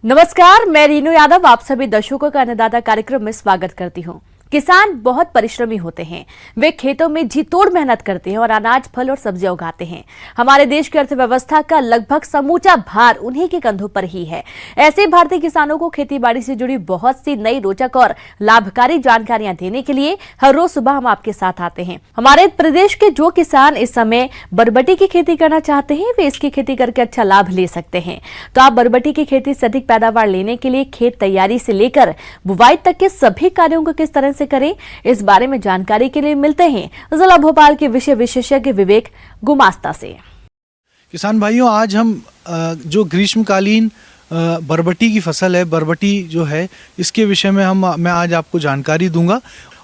नमस्कार, मैं रीनू यादव आप सभी दर्शकों का अन्नदाता कार्यक्रम में स्वागत करती हूं। किसान बहुत परिश्रमी होते हैं। वे खेतों में जी तोड़ मेहनत करते हैं और अनाज, फल और सब्जियां उगाते हैं। हमारे देश की अर्थव्यवस्था का लगभग समूचा भार उन्हीं के कंधों पर ही है। ऐसे भारतीय किसानों को खेती-बाड़ी से जुड़ी बहुत सी नई, रोचक और लाभकारी जानकारियां देने के लिए हर रोज सुबह हम आपके साथ आते हैं। हमारे प्रदेश के जो किसान इस समय बरबटी की खेती करना चाहते हैं, वे इसकी खेती करके अच्छा लाभ ले सकते हैं। तो आप बरबटी की खेती से अधिक पैदावार लेने के लिए खेत तैयारी से लेकर बुवाई तक के सभी कार्यों को किस तरह से करें, इस बारे में जानकारी के लिए मिलते हैं जिला भोपाल के विषय विशेषज्ञ विवेक गुमास्ता से। किसान भाइयों, आज हम जो ग्रीष्मकालीन बरबटी की फसल है, बरबटी जो है, इसके विषय में मैं आज आपको जानकारी दूंगा।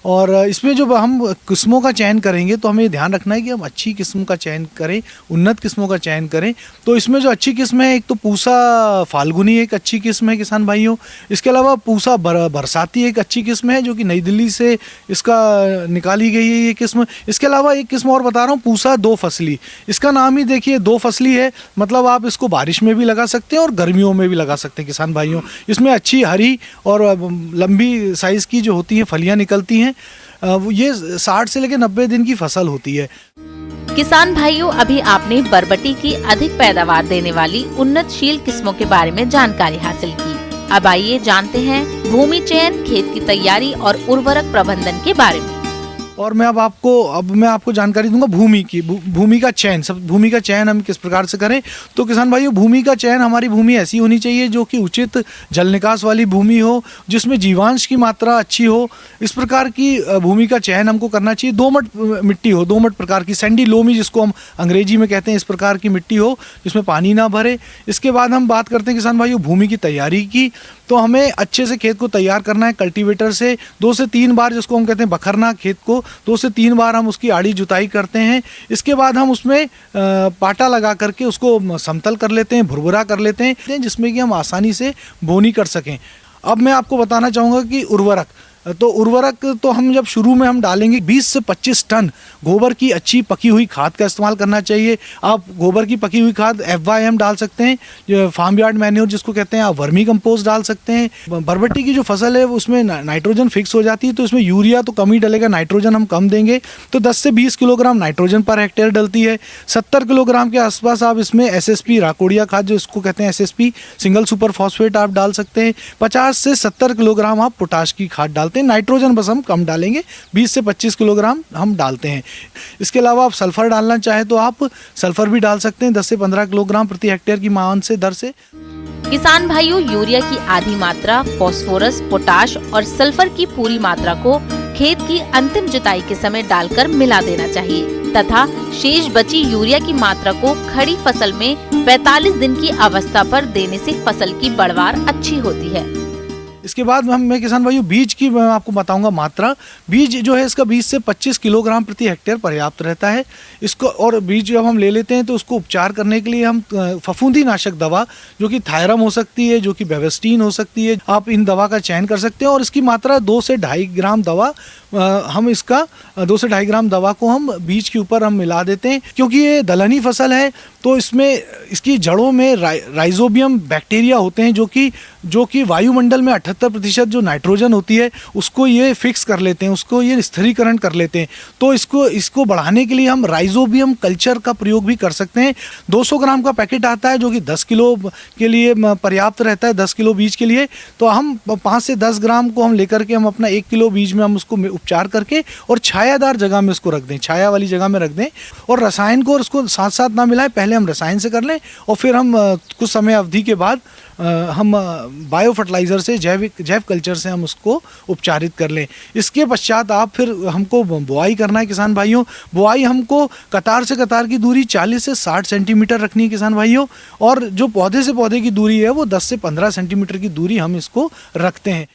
और इसमें जो हम किस्मों का चयन करेंगे तो हमें ध्यान रखना है कि हम अच्छी किस्म का चयन करें, उन्नत किस्मों का चयन करें। तो इसमें जो अच्छी किस्म है, एक तो पूसा फाल्गुनी एक अच्छी किस्म है किसान भाइयों। इसके अलावा पूसा बरसाती एक अच्छी किस्म है जो कि नई दिल्ली से इसका निकाली गई है ये किस्म। इसके अलावा एक किस्म और बता रहा हूँ, पूसा दो फसली। इसका नाम ही देखिए, दो फसली है, मतलब आप इसको बारिश में भी लगा सकते हैं और गर्मियों में भी लगा सकते हैं किसान भाइयों। इसमें अच्छी हरी और लंबी साइज़ की जो होती हैं फलियाँ निकलती हैं। ये 60 से लेकर 90 दिन की फसल होती है। किसान भाइयों, अभी आपने बरबटी की अधिक पैदावार देने वाली उन्नतशील किस्मों के बारे में जानकारी हासिल की। अब आइए जानते हैं भूमि चयन, खेत की तैयारी और उर्वरक प्रबंधन के बारे में। और मैं आपको जानकारी दूंगा भूमि की। भूमि का चयन हम किस प्रकार से करें। तो किसान भाइयों, भूमि का चयन, हमारी भूमि ऐसी होनी चाहिए जो कि उचित जल निकास वाली भूमि हो, जिसमें जीवांश की मात्रा अच्छी हो। इस प्रकार की भूमि का चयन हमको करना चाहिए। दोमट मिट्टी हो, दोमट प्रकार की, सैंडी लोमी जिसको हम अंग्रेजी में कहते हैं, इस प्रकार की मिट्टी हो जिसमें पानी ना भरे। इसके बाद हम बात करते हैं किसान भाइयों भूमि की तैयारी की। तो हमें अच्छे से खेत को तैयार करना है कल्टीवेटर से 2 से 3 बार, जिसको हम कहते हैं बखरना, खेत को 2 से 3 बार हम उसकी आड़ी जुताई करते हैं। इसके बाद हम उसमें पाटा लगा करके उसको समतल कर लेते हैं, भुरभुरा कर लेते हैं, जिसमें कि हम आसानी से बोनी कर सकें। अब मैं आपको बताना चाहूँगा कि उर्वरक तो हम जब शुरू में हम डालेंगे 20 से 25 टन गोबर की अच्छी पकी हुई खाद का इस्तेमाल करना चाहिए। आप गोबर की पकी हुई खाद FYM डाल सकते हैं, जो फार्म यार्ड मैन्योर जिसको कहते हैं, आप वर्मी कंपोस्ट डाल सकते हैं। बरबटी की जो फसल है उसमें नाइट्रोजन फिक्स हो जाती है, तो इसमें यूरिया तो कम ही डलेगा, नाइट्रोजन हम कम देंगे। तो 10 से 20 किलोग्राम नाइट्रोजन पर हेक्टेयर डलती है। 70 किलोग्राम के आसपास आप इसमें SSP राकोड़िया खाद, जो इसको कहते हैं SSP सिंगल सुपर फॉस्फेट, आप डाल सकते हैं। 50 से 70 किलोग्राम आप पोटाश की खाद डालते हैं। नाइट्रोजन बस हम कम डालेंगे, 20 से 25 किलोग्राम हम डालते हैं। इसके अलावा आप सल्फर डालना चाहे तो आप सल्फर भी डाल सकते हैं, 10 से 15 किलोग्राम प्रति हेक्टेयर की मान से दर से। किसान भाइयों, यूरिया की आधी मात्रा, फास्फोरस, पोटाश और सल्फर की पूरी मात्रा को खेत की अंतिम जुताई के समय डालकर मिला देना चाहिए तथा शेष बची यूरिया की मात्रा को खड़ी फसल में 45 दिन की अवस्था पर देने से फसल की बढ़वार अच्छी होती है। इसके बाद मैं किसान भाइयों बीज की मैं आपको बताऊंगा मात्रा। बीज जो है इसका 20 से 25 किलोग्राम प्रति हेक्टेयर पर्याप्त रहता है इसको। और बीज जब हम ले लेते हैं तो उसको उपचार करने के लिए हम फफूंदी नाशक दवा, जो कि थायरम हो सकती है, जो कि बेवेस्टीन हो सकती है, आप इन दवा का चयन कर सकते हैं। और इसकी मात्रा 2 से 2.5 ग्राम दवा हम इसका 2 से 2.5 ग्राम दवा को हम बीज के ऊपर हम मिला देते हैं। क्योंकि ये दलहनी फसल है तो इसमें इसकी जड़ों में राइजोबियम बैक्टीरिया होते हैं, जो कि वायुमंडल में 78% जो नाइट्रोजन होती है उसको ये फिक्स कर लेते हैं, उसको ये स्थिरीकरण कर लेते हैं। तो इसको बढ़ाने के लिए हम राइजोबियम कल्चर का प्रयोग भी कर सकते हैं। 200 ग्राम का पैकेट आता है जो कि 10 किलो के लिए पर्याप्त रहता है, 10 किलो बीज के लिए। तो हम 5 से 10 ग्राम को हम लेकर के हम अपना 1 किलो बीज में हम उसको उपचार करके और छायादार जगह में उसको रख दें, छाया वाली जगह में रख दें। और रसायन को उसको साथ साथ ना मिलाएं, पहले हम रसायन से कर लें और फिर हम कुछ समय अवधि के बाद हम बायो फर्टिलाइज़र से, जैव कल्चर से हम उसको उपचारित कर लें। इसके पश्चात आप फिर हमको बुआई करना है किसान भाइयों। बुआई हमको कतार से कतार की दूरी 40 से 60 सेंटीमीटर रखनी है किसान भाइयों। और जो पौधे से पौधे की दूरी है वो 10 से 15 सेंटीमीटर की दूरी हम इसको रखते हैं।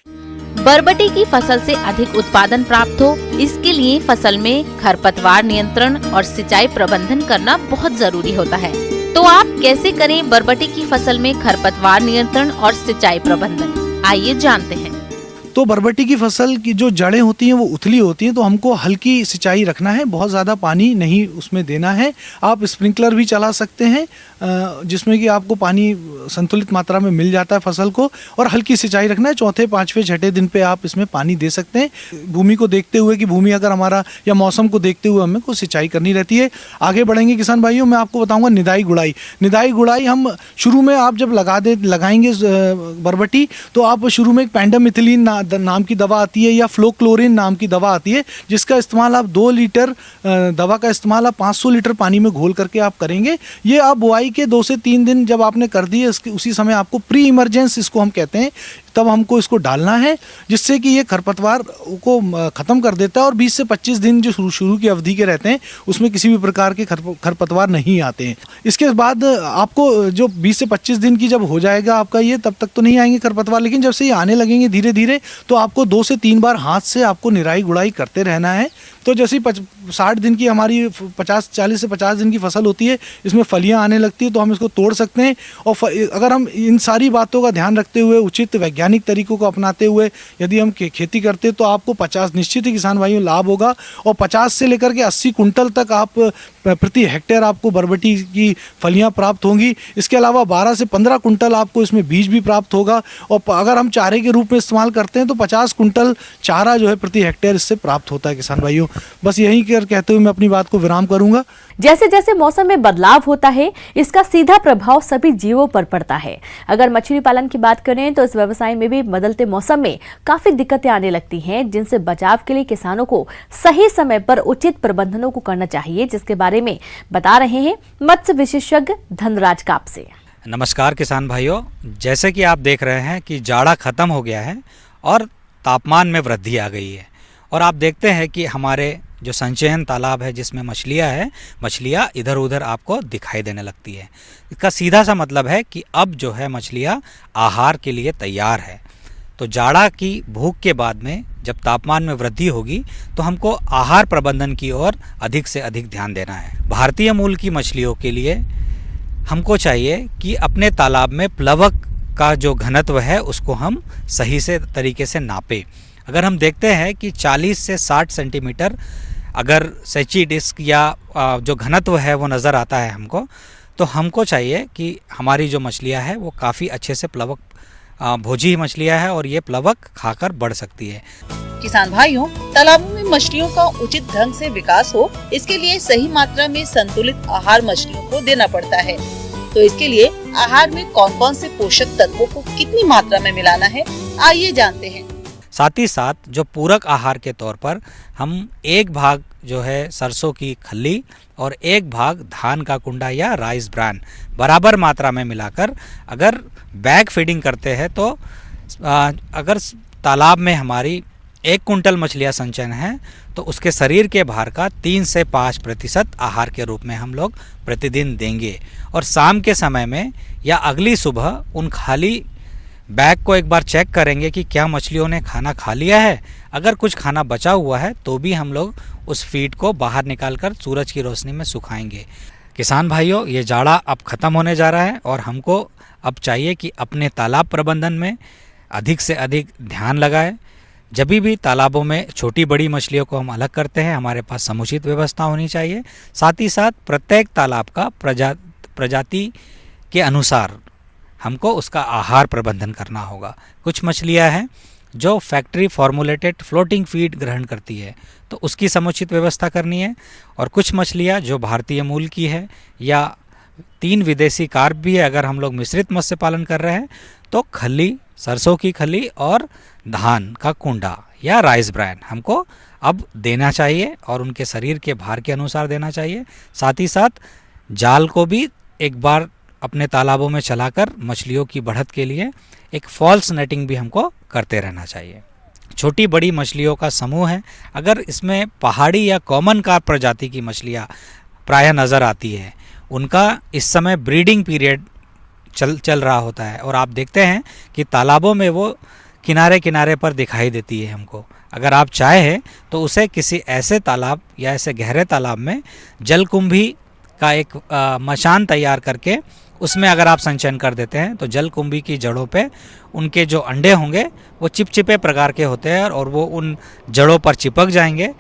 बरबटी की फसल से अधिक उत्पादन प्राप्त हो, इसके लिए फसल में खरपतवार नियंत्रण और सिंचाई प्रबंधन करना बहुत जरूरी होता है। तो आप कैसे करें बरबटी की फसल में खरपतवार नियंत्रण और सिंचाई प्रबंधन, आइए जानते हैं। तो बरबटी की फसल की जो जड़ें होती हैं वो उथली होती हैं, तो हमको हल्की सिंचाई रखना है, बहुत ज़्यादा पानी नहीं उसमें देना है। आप स्प्रिंकलर भी चला सकते हैं जिसमें कि आपको पानी संतुलित मात्रा में मिल जाता है फसल को, और हल्की सिंचाई रखना है। चौथे, पाँचवें, छठे दिन पे आप इसमें पानी दे सकते हैं, भूमि को देखते हुए कि भूमि अगर हमारा या मौसम को देखते हुए हमें को सिंचाई करनी रहती है। आगे बढ़ेंगे किसान भाइयों, मैं आपको बताऊंगा निदाई गुड़ाई। निदाई गुड़ाई हम शुरू में आप जब लगाएंगे बरबटी, तो आप शुरू में एक पेंडामिथिलीन नाम की दवा आती है या फ्लोक्लोरिन नाम की दवा आती है, जिसका इस्तेमाल आप 2 लीटर दवा का इस्तेमाल आप 500 लीटर पानी में घोल करके आप करेंगे। ये आप बुआई के 2 से 3 दिन जब आपने कर दिए, उसी समय आपको प्री इमरजेंस इसको हम कहते हैं, तब हमको इसको डालना है, जिससे कि ये खरपतवार को ख़त्म कर देता है। और 20 से 25 दिन जो शुरू की अवधि के रहते हैं उसमें किसी भी प्रकार के खरपतवार नहीं आते हैं। इसके बाद आपको जो 20 से 25 दिन की जब हो जाएगा आपका ये, तब तक तो नहीं आएंगे खरपतवार, लेकिन जब से ये आने लगेंगे धीरे धीरे, तो आपको 2 से 3 बार हाथ से आपको निराई गुड़ाई करते रहना है। तो जैसे 60 दिन की हमारी 40 से 50 दिन की फसल होती है, इसमें फलियां आने लगती है, तो हम इसको तोड़ सकते हैं। और अगर हम इन सारी बातों का ध्यान रखते हुए, उचित वैज्ञानिक तरीकों को अपनाते हुए यदि हम खेती करते हैं, तो आपको 50 निश्चित ही किसान भाइयों लाभ होगा। और 50 से लेकर के 80 कुंटल तक आप प्रति हेक्टेयर आपको बरबटी की फलियां प्राप्त होंगी। इसके अलावा 12 से 15 कुंटल आपको इसमें बीज भी प्राप्त होगा। और अगर हम चारे के रूप में इस्तेमाल करते हैं तो 50 कुंटल चारा जो है प्रति हेक्टेयर इससे प्राप्त होता है किसान भाइयों। बस यही कहते हुए मैं अपनी बात को विराम करूंगा। जैसे जैसे मौसम में बदलाव होता है, इसका सीधा प्रभाव सभी जीवों पर पड़ता है। अगर मछली पालन की बात करें तो इस व्यवसाय में भी बदलते मौसम में काफी दिक्कतें आने लगती हैं, जिनसे बचाव के लिए किसानों को सही समय पर उचित प्रबंधनों को करना चाहिए, जिसके बारे में बता रहे हैं मत्स्य विशेषज्ञ धनराज काप से। नमस्कार किसान भाइयों, जैसे कि आप देख रहे हैं कि जाड़ा खत्म हो गया है और तापमान में वृद्धि आ गई है, और आप देखते हैं कि हमारे जो संचयन तालाब है जिसमें मछलियाँ हैं, मछलियाँ इधर उधर आपको दिखाई देने लगती है। इसका सीधा सा मतलब है कि अब जो है मछलियाँ आहार के लिए तैयार है। तो जाड़ा की भूख के बाद में जब तापमान में वृद्धि होगी तो हमको आहार प्रबंधन की ओर अधिक से अधिक ध्यान देना है। भारतीय मूल की मछलियों के लिए हमको चाहिए कि अपने तालाब में प्लवक का जो घनत्व है उसको हम सही से तरीके से नापें। अगर हम देखते हैं कि 40 से 60 सेंटीमीटर अगर सेची डिस्क या जो घनत्व है वो नज़र आता है हमको, तो हमको चाहिए कि हमारी जो मछलियाँ है वो काफ़ी अच्छे से प्लवक भोजी मछलियाँ है और ये प्लवक खाकर बढ़ सकती है। किसान भाइयों, तालाबों में मछलियों का उचित ढंग से विकास हो, इसके लिए सही मात्रा में संतुलित आहार मछलियों को देना पड़ता है। तो इसके लिए आहार में कौन कौन से पोषक तत्वों को कितनी मात्रा में मिलाना है, आइए जानते हैं। साथ ही साथ जो पूरक आहार के तौर पर हम 1 भाग जो है सरसों की खल्ली और 1 भाग धान का कुंडा या राइस ब्रान बराबर मात्रा में मिलाकर अगर बैग फीडिंग करते हैं, तो अगर तालाब में हमारी 1 कुंटल मछलियाँ संचयन है तो उसके शरीर के भार का 3 से 5% आहार के रूप में हम लोग प्रतिदिन देंगे। और शाम के समय में या अगली सुबह उन खाली बैग को एक बार चेक करेंगे कि क्या मछलियों ने खाना खा लिया है। अगर कुछ खाना बचा हुआ है तो भी हम लोग उस फीड को बाहर निकालकर सूरज की रोशनी में सुखाएंगे। किसान भाइयों, ये जाड़ा अब ख़त्म होने जा रहा है और हमको अब चाहिए कि अपने तालाब प्रबंधन में अधिक से अधिक ध्यान लगाएं। जब भी तालाबों में छोटी बड़ी मछलियों को हम अलग करते हैं, हमारे पास समुचित व्यवस्था होनी चाहिए। साथ ही साथ प्रत्येक तालाब का प्रजाति के अनुसार हमको उसका आहार प्रबंधन करना होगा। कुछ मछलियां हैं जो फैक्ट्री फॉर्मुलेटेड फ्लोटिंग फीड ग्रहण करती है, तो उसकी समुचित व्यवस्था करनी है। और कुछ मछलियां जो भारतीय मूल की है या 3 विदेशी कार्प भी है, अगर हम लोग मिश्रित मत्स्य पालन कर रहे हैं तो खली, सरसों की खली और धान का कुंडा या राइस ब्रान हमको अब देना चाहिए और उनके शरीर के भार के अनुसार देना चाहिए। साथ ही साथ जाल को भी एक बार अपने तालाबों में चलाकर मछलियों की बढ़त के लिए एक फॉल्स नेटिंग भी हमको करते रहना चाहिए। छोटी बड़ी मछलियों का समूह है, अगर इसमें पहाड़ी या कॉमन कार्प प्रजाति की मछलियाँ प्रायः नज़र आती है, उनका इस समय ब्रीडिंग पीरियड चल रहा होता है और आप देखते हैं कि तालाबों में वो किनारे किनारे पर दिखाई देती है हमको। अगर आप चाहें तो उसे किसी ऐसे तालाब या ऐसे गहरे तालाब में जलकुंभी का एक मचान तैयार करके उसमें अगर आप संचयन कर देते हैं तो जलकुंभी की जड़ों पे उनके जो अंडे होंगे वो चिपचिपे प्रकार के होते हैं और वो उन जड़ों पर चिपक जाएंगे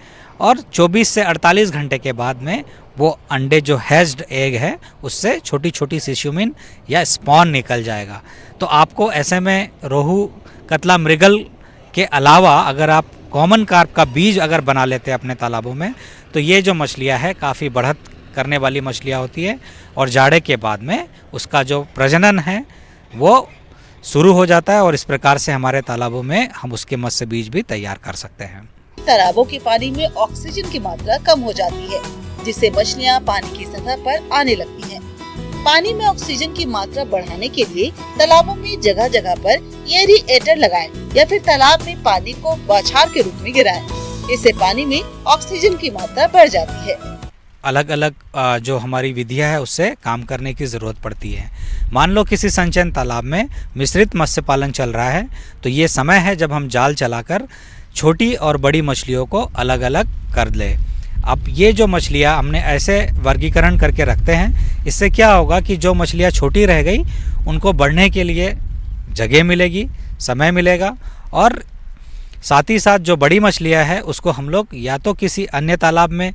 और 24 से 48 घंटे के बाद में वो अंडे जो हैज्ड एग है उससे छोटी छोटी शिशुमिन या स्पॉन निकल जाएगा। तो आपको ऐसे में रोहू, कतला, मृगल के अलावा अगर आप कॉमन कार्प का बीज अगर बना लेते हैं अपने तालाबों में तो ये जो मछलियाँ है काफ़ी बढ़त करने वाली मछलियाँ होती है और जाड़े के बाद में उसका जो प्रजनन है वो शुरू हो जाता है और इस प्रकार से हमारे तालाबों में हम उसके मत्स्य बीज भी तैयार कर सकते हैं। तालाबों के पानी में ऑक्सीजन की मात्रा कम हो जाती है जिससे मछलियाँ पानी की सतह पर आने लगती हैं। पानी में ऑक्सीजन की मात्रा बढ़ाने के लिए तालाबों में जगह जगह पर एरिएटर लगाएं या फिर तालाब में पानी को बौछार के रूप में गिराएं। इससे पानी में ऑक्सीजन की मात्रा बढ़ जाती है। अलग अलग जो हमारी विधियां है उससे काम करने की ज़रूरत पड़ती है। मान लो किसी संचयन तालाब में मिश्रित मत्स्य पालन चल रहा है तो ये समय है जब हम जाल चलाकर छोटी और बड़ी मछलियों को अलग अलग कर ले। अब ये जो मछलियाँ हमने ऐसे वर्गीकरण करके रखते हैं, इससे क्या होगा कि जो मछलियाँ छोटी रह गई उनको बढ़ने के लिए जगह मिलेगी, समय मिलेगा और साथ ही साथ जो बड़ी मछलियाँ हैं उसको हम लोग या तो किसी अन्य तालाब में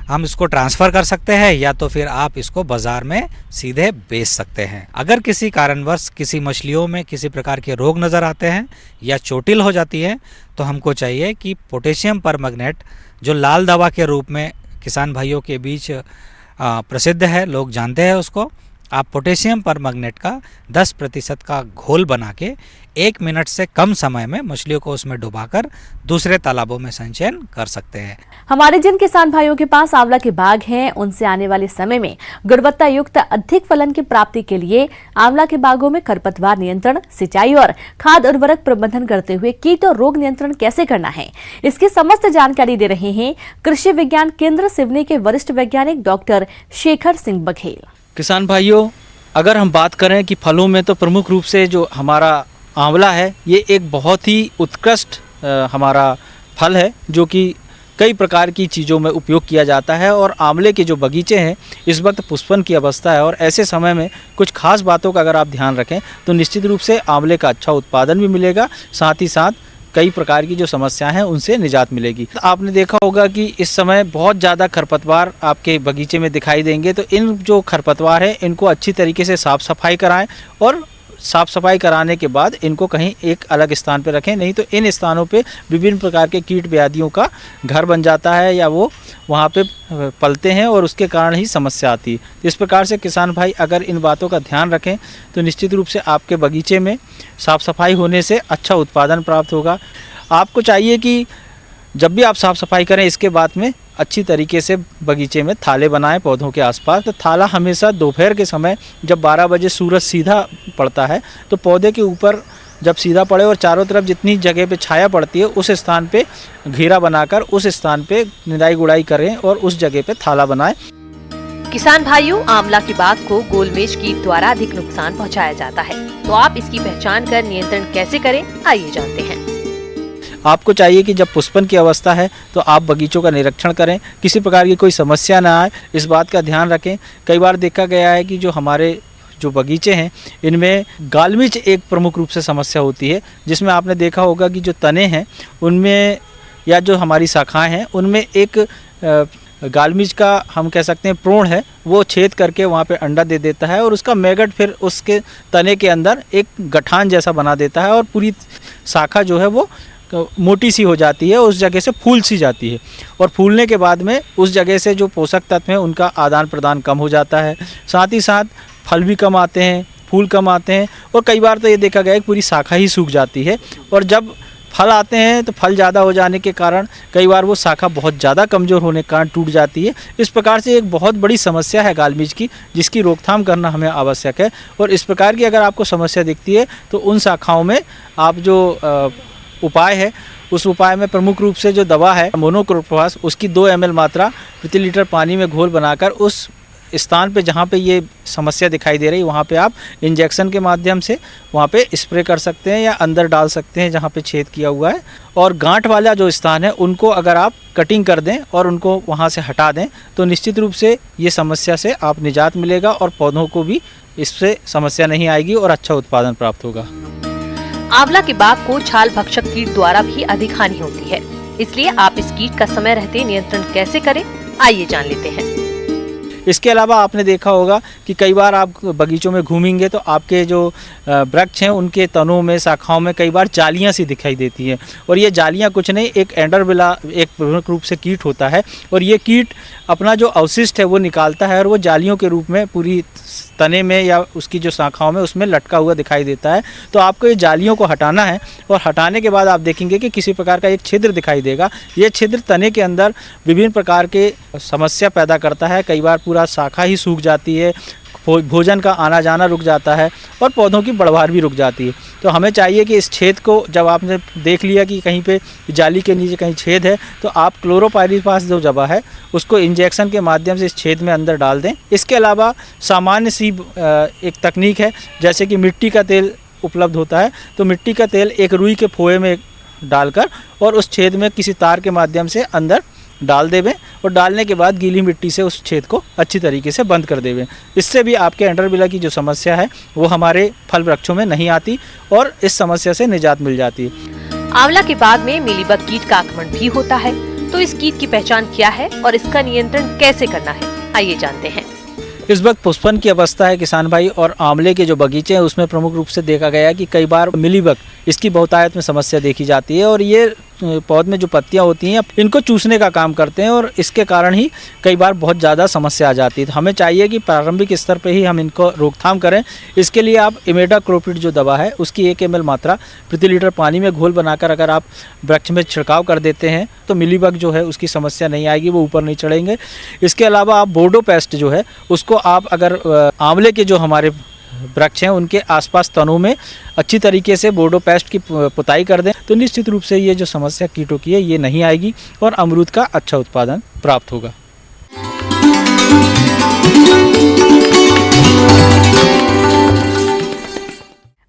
हम इसको ट्रांसफ़र कर सकते हैं या तो फिर आप इसको बाज़ार में सीधे बेच सकते हैं। अगर किसी कारणवश किसी मछलियों में किसी प्रकार के रोग नज़र आते हैं या चोटिल हो जाती है तो हमको चाहिए कि पोटेशियम परमैंगनेट जो लाल दवा के रूप में किसान भाइयों के बीच प्रसिद्ध है, लोग जानते हैं उसको, आप पोटेशियम परमैंगनेट का 10% का घोल बना के 1 मिनट से कम समय में मछलियों को उसमें डुबाकर दूसरे तालाबों में संचयन कर सकते हैं। हमारे जिन किसान भाइयों के पास आंवला के बाग हैं, उनसे आने वाले समय में गुणवत्ता युक्त अधिक फलन की प्राप्ति के लिए आंवला के बागों में खरपतवार नियंत्रण, सिंचाई और खाद उर्वरक प्रबंधन करते हुए कीट और रोग नियंत्रण कैसे करना है, इसकी समस्त जानकारी दे रहे हैं कृषि विज्ञान केंद्र सिवनी के वरिष्ठ वैज्ञानिक डॉक्टर शेखर सिंह बघेल। किसान भाइयों, अगर हम बात करें कि फलों में तो प्रमुख रूप से जो हमारा आंवला है ये एक बहुत ही उत्कृष्ट हमारा फल है जो कि कई प्रकार की चीज़ों में उपयोग किया जाता है और आंवले के जो बगीचे हैं इस वक्त पुष्पन की अवस्था है और ऐसे समय में कुछ खास बातों का अगर आप ध्यान रखें तो निश्चित रूप से आंवले का अच्छा उत्पादन भी मिलेगा, साथ ही साथ कई प्रकार की जो समस्याएं हैं उनसे निजात मिलेगी। आपने देखा होगा कि इस समय बहुत ज़्यादा खरपतवार आपके बगीचे में दिखाई देंगे, तो इन जो खरपतवार है इनको अच्छी तरीके से साफ़ सफाई कराएं और साफ़ सफाई कराने के बाद इनको कहीं एक अलग स्थान पर रखें, नहीं तो इन स्थानों पे विभिन्न प्रकार के कीट व्याधियों का घर बन जाता है या वो वहाँ पे पलते हैं और उसके कारण ही समस्या आती है। इस प्रकार से किसान भाई अगर इन बातों का ध्यान रखें तो निश्चित रूप से आपके बगीचे में साफ़ सफाई होने से अच्छा उत्पादन प्राप्त होगा। आपको चाहिए कि जब भी आप साफ़ सफाई करें इसके बाद में अच्छी तरीके से बगीचे में थाले बनाएं पौधों के आसपास। तो थाला हमेशा दोपहर के समय जब 12 बजे सूरज सीधा पड़ता है तो पौधे के ऊपर जब सीधा पड़े और चारों तरफ जितनी जगह पे छाया पड़ती है उस स्थान पे घेरा बनाकर उस स्थान पे निदाई गुड़ाई करें और उस जगह पे थाला बनाएं। किसान भाइयों, आंवला के बाग को गोलमेज कीट द्वारा अधिक नुकसान पहुंचाया जाता है, तो आप इसकी पहचान कर नियंत्रण कैसे करें, आइए जानते हैं। आपको चाहिए कि जब पुष्पन की अवस्था है तो आप बगीचों का निरीक्षण करें, किसी प्रकार की कोई समस्या ना आए इस बात का ध्यान रखें। कई बार देखा गया है कि जो हमारे जो बगीचे हैं इनमें गालमिच एक प्रमुख रूप से समस्या होती है, जिसमें आपने देखा होगा कि जो तने हैं उनमें या जो हमारी शाखाएं हैं उनमें एक गालमिच का हम कह सकते हैं प्रोण है, वो छेद करके वहाँ पे अंडा दे देता है और उसका मैगट फिर उसके तने के अंदर एक गठान जैसा बना देता है और पूरी शाखा जो है वो मोटी सी हो जाती है, उस जगह से फूल सी जाती है और फूलने के बाद में उस जगह से जो पोषक तत्व हैं उनका आदान प्रदान कम हो जाता है, साथ ही साथ फल भी कम आते हैं, फूल कम आते हैं और कई बार तो ये देखा गया है कि पूरी शाखा ही सूख जाती है और जब फल आते हैं तो फल ज़्यादा हो जाने के कारण कई बार वो शाखा बहुत ज़्यादा कमज़ोर होने के कारण टूट जाती है। इस प्रकार से एक बहुत बड़ी समस्या है गालमिच की, जिसकी रोकथाम करना हमें आवश्यक है और इस प्रकार की अगर आपको समस्या दिखती है तो उन शाखाओं में आप जो उपाय है उस उपाय में प्रमुख रूप से जो दवा है मोनोक्रोटोफास, उसकी 2 ml मात्रा प्रति लीटर पानी में घोल बनाकर उस स्थान पे जहाँ पे ये समस्या दिखाई दे रही है वहाँ पे आप इंजेक्शन के माध्यम से वहाँ पे स्प्रे कर सकते हैं या अंदर डाल सकते हैं जहाँ पे छेद किया हुआ है। और गांठ वाला जो स्थान है उनको अगर आप कटिंग कर दें और उनको वहाँ से हटा दें तो निश्चित रूप से ये समस्या से आप निजात मिलेगा और पौधों को भी इससे समस्या नहीं आएगी और अच्छा उत्पादन प्राप्त होगा। आंवला के बाग को छाल भक्षक कीट द्वारा भी अधिक हानि होती है, इसलिए आप इस कीट का समय रहते नियंत्रण कैसे करें, आइए जान लेते हैं। इसके अलावा आपने देखा होगा कि कई बार आप बगीचों में घूमेंगे तो आपके जो वृक्ष हैं उनके तनों में, शाखाओं में कई बार जालियां सी दिखाई देती हैं, और ये जालियां कुछ नहीं, एक एंडरबिला एक प्रमुख रूप से कीट होता है, और ये कीट अपना जो अवशिष्ट है वो निकालता है और वो जालियों के रूप में पूरी तने में या उसकी जो शाखाओं में उसमें लटका हुआ दिखाई देता है। तो आपको ये जालियों को हटाना है, और हटाने के बाद आप देखेंगे कि किसी प्रकार का एक छिद्र दिखाई देगा। ये छिद्र तने के अंदर विभिन्न प्रकार के समस्या पैदा करता है, कई बार पूरा शाखा ही सूख जाती है, भोजन का आना जाना रुक जाता है और पौधों की बढ़वार भी रुक जाती है। तो हमें चाहिए कि इस छेद को, जब आपने देख लिया कि कहीं पे जाली के नीचे कहीं छेद है, तो आप क्लोरोपाइरीफास जो दवा है उसको इंजेक्शन के माध्यम से इस छेद में अंदर डाल दें। इसके अलावा सामान्य सी एक तकनीक है, जैसे कि मिट्टी का तेल उपलब्ध होता है, तो मिट्टी का तेल एक रुई के फोए में डालकर और उस छेद में किसी तार के माध्यम से अंदर डाल देवें, और डालने के बाद गीली मिट्टी से उस छेद को अच्छी तरीके से बंद कर देवें। इससे भी आपके एंडरबिला की जो समस्या है वो हमारे फल वृक्षों में नहीं आती और इस समस्या से निजात मिल जाती है। आंवला के बाग में मीलीबग कीट का आक्रमण भी होता है, तो इस कीट की पहचान क्या है और इसका नियंत्रण कैसे करना है, आइए जानते हैं। इस वक्त पुष्पन की अवस्था है किसान भाई, और आंवले के जो बगीचे हैं उसमें प्रमुख रूप से देखा गया है कि कई बार मिलीबग इसकी बहुतायत में समस्या देखी जाती है, और ये पौध में जो पत्तियां होती हैं इनको चूसने का काम करते हैं, और इसके कारण ही कई बार बहुत ज़्यादा समस्या आ जाती है। तो हमें चाहिए कि प्रारंभिक स्तर पर ही हम इनको रोकथाम करें। इसके लिए आप इमेडाक्लोप्रिड जो दवा है उसकी 1 ml मात्रा प्रति लीटर पानी में घोल बनाकर अगर आप वृक्ष में छिड़काव कर देते हैं तो मिलीबग जो है उसकी समस्या नहीं आएगी, वो ऊपर नहीं चढ़ेंगे। इसके अलावा आप बोर्डो पेस्ट जो है उसको आप अगर आंवले के जो हमारे वृक्ष हैं उनके आसपास तनों में अच्छी तरीके से बोर्डो पेस्ट की पुताई कर दें, तो निश्चित रूप से ये जो समस्या कीटों की है ये नहीं आएगी और अमरूद का अच्छा उत्पादन प्राप्त होगा।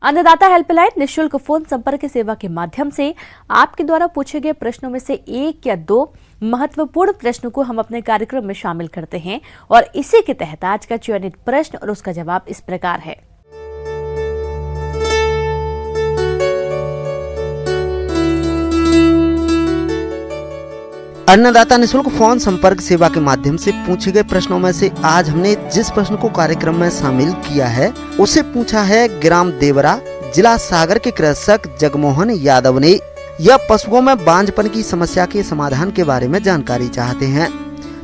अन्नदाता हेल्पलाइन निःशुल्क फोन संपर्क सेवा के माध्यम से आपके द्वारा पूछे गए प्रश्नों में से 1 या 2 महत्वपूर्ण प्रश्नों को हम अपने कार्यक्रम में शामिल करते हैं, और इसी के तहत आज का चयनित प्रश्न और उसका जवाब इस प्रकार है। अन्नदाता निःशुल्क फोन संपर्क सेवा के माध्यम से पूछे गए प्रश्नों में से आज हमने जिस प्रश्न को कार्यक्रम में शामिल किया है उसे पूछा है ग्राम देवरा, जिला सागर के कृषक जगमोहन यादव ने। यह पशुओं में बांझपन की समस्या के समाधान के बारे में जानकारी चाहते हैं।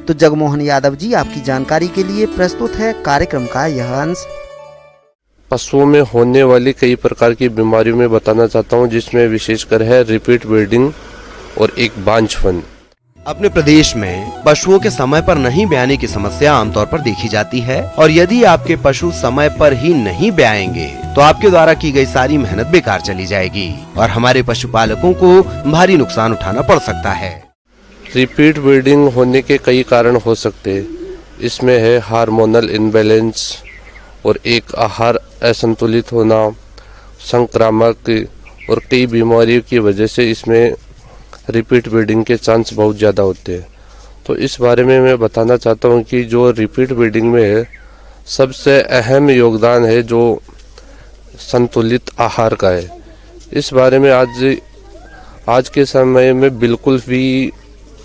तो जगमोहन यादव जी, आपकी जानकारी के लिए प्रस्तुत है कार्यक्रम का यह अंश। पशुओं में होने वाली कई प्रकार की बीमारियों में बताना चाहता हूं, जिसमें विशेषकर है रिपीट ब्रीडिंग और एक बांझपन। अपने प्रदेश में पशुओं के समय पर नहीं ब्याने की समस्या आमतौर पर देखी जाती है, और यदि आपके पशु समय पर ही नहीं ब्याएंगे तो आपके द्वारा की गई सारी मेहनत बेकार चली जाएगी और हमारे पशुपालकों को भारी नुकसान उठाना पड़ सकता है। रिपीट ब्रीडिंग होने के कई कारण हो सकते हैं। इसमें है हार्मोनल इम्बैलेंस और एक आहार असंतुलित होना, संक्रामक और कई बीमारियों की वजह से इसमें रिपीट ब्रीडिंग के चांस बहुत ज़्यादा होते हैं। तो इस बारे में मैं बताना चाहता हूं कि जो रिपीट ब्रीडिंग में है सबसे अहम योगदान है जो संतुलित आहार का है। इस बारे में आज के समय में बिल्कुल भी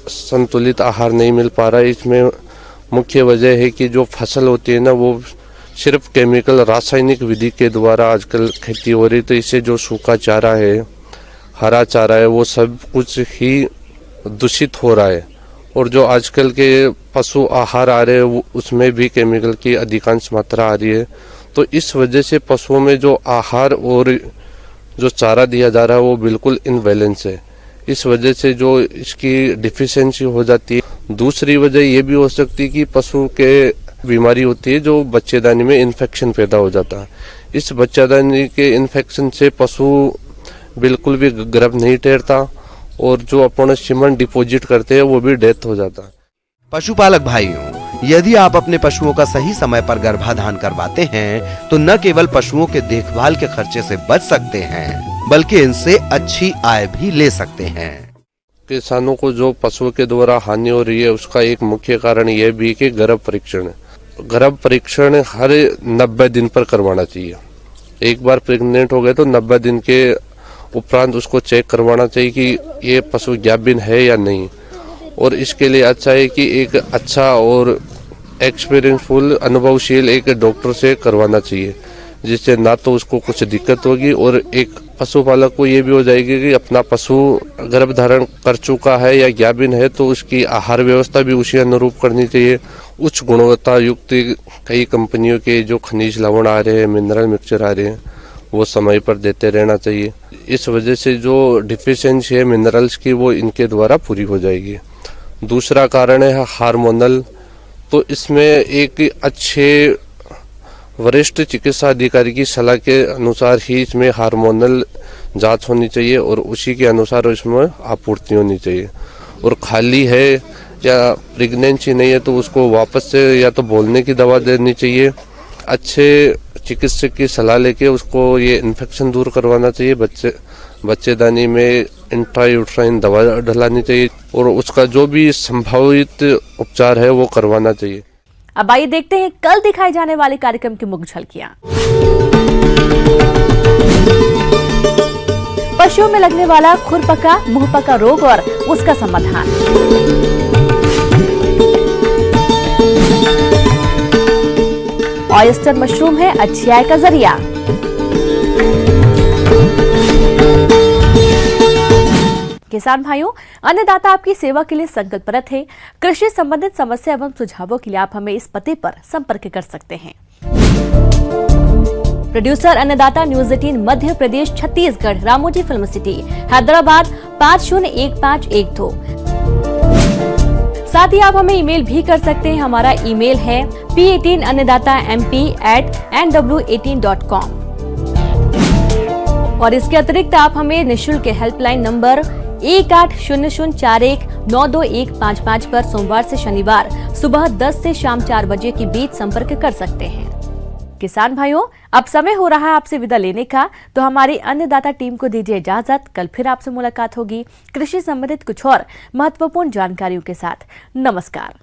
संतुलित आहार नहीं मिल पा रहा है। इसमें मुख्य वजह है कि जो फसल होती है ना वो सिर्फ केमिकल रासायनिक विधि के द्वारा आजकल खेती हो रही, तो इससे जो सूखा चारा है, हरा चारा है, वो सब कुछ ही दूषित हो रहा है। और जो आजकल के पशु आहार आ रहे हैं उसमें भी केमिकल की अधिकांश मात्रा आ रही है। तो इस वजह से पशुओं में जो आहार और जो चारा दिया जा रहा है वो बिल्कुल इनबैलेंस है। इस वजह से जो इसकी डिफिशियंसी हो जाती है। दूसरी वजह ये भी हो सकती है कि पशु के बीमारी होती है जो बच्चेदानी में इन्फेक्शन पैदा हो जाता है। इस बच्चेदानी के इन्फेक्शन से पशु बिल्कुल भी गर्भ नहीं ठहरता और जो अपन सीमन डिपॉजिट करते हैं वो भी डेथ हो जाता है। पशुपालक भाइयों, यदि आप अपने पशुओं का सही समय पर गर्भाधान करवाते हैं तो न केवल पशुओं के देखभाल के खर्चे से बच सकते हैं बल्कि इनसे अच्छी आय भी ले सकते हैं। किसानों को जो पशुओं के द्वारा हानि हो रही है उसका एक मुख्य कारण यह भी कि गर्भ परीक्षण। गर्भ परीक्षण हर 90 दिन पर करवाना चाहिए। एक बार प्रेग्नेंट हो गए तो 90 दिन के उपरांत उसको चेक करवाना चाहिए कि ये पशु ज्ञाबिन है या नहीं। और इसके लिए अच्छा है कि एक अच्छा और एक्सपीरियंसफुल अनुभवशील एक डॉक्टर से करवाना चाहिए, जिससे ना तो उसको कुछ दिक्कत होगी और एक पशुपालक को ये भी हो जाएगी कि अपना पशु गर्भ धारण कर चुका है या ज्ञाबिन है तो उसकी आहार व्यवस्था भी उसी अनुरूप करनी चाहिए। उच्च गुणवत्ता युक्त कई कंपनियों के जो खनिज लवण आ रहे हैं, मिनरल मिक्सचर आ रहे हैं, वो समय पर देते रहना चाहिए। इस वजह से जो डिफिशियंसी है मिनरल्स की वो इनके द्वारा पूरी हो जाएगी। दूसरा कारण है हार्मोनल। तो इसमें एक अच्छे वरिष्ठ चिकित्सा अधिकारी की सलाह के अनुसार ही इसमें हार्मोनल जांच होनी चाहिए और उसी के अनुसार इसमें आपूर्ति होनी चाहिए। और खाली है या प्रेगनेंसी नहीं है तो उसको वापस से या तो बोलने की दवा देनी चाहिए। अच्छे चिकित्सक की सलाह लेके उसको ये इन्फेक्शन दूर करवाना चाहिए। बच्चेदानी में इंट्रायूट्राइन दवा डलानी चाहिए और उसका जो भी संभावित उपचार है वो करवाना चाहिए। अब आइए देखते हैं कल दिखाए जाने वाले कार्यक्रम की मुख्य झलकियां। पशुओं में लगने वाला खुरपका मुंहपका रोग और उसका समाधान। ऑयस्टर मशरूम है अच्छी आय का जरिया। किसान भाइयों, अन्नदाता आपकी सेवा के लिए संकल्परत है। कृषि संबंधित समस्या एवं सुझावों के लिए आप हमें इस पते पर संपर्क कर सकते हैं। प्रोड्यूसर अन्नदाता news 18 Madhya Pradesh Chhattisgarh, Ramoji film city, Hyderabad 501512। साथ ही आप हमें ईमेल भी कर सकते हैं। हमारा ईमेल है p18annadatamp@nw18.com। और इसके अतिरिक्त आप हमें निःशुल्क हेल्पलाइन नंबर 180041922155 पर सोमवार से शनिवार सुबह 10 से शाम 4 बजे के बीच संपर्क कर सकते हैं। किसान भाइयों, अब समय हो रहा है आपसे विदा लेने का, तो हमारी अन्नदाता टीम को दीजिए इजाजत। कल फिर आपसे मुलाकात होगी कृषि संबंधित कुछ और महत्वपूर्ण जानकारियों के साथ। नमस्कार।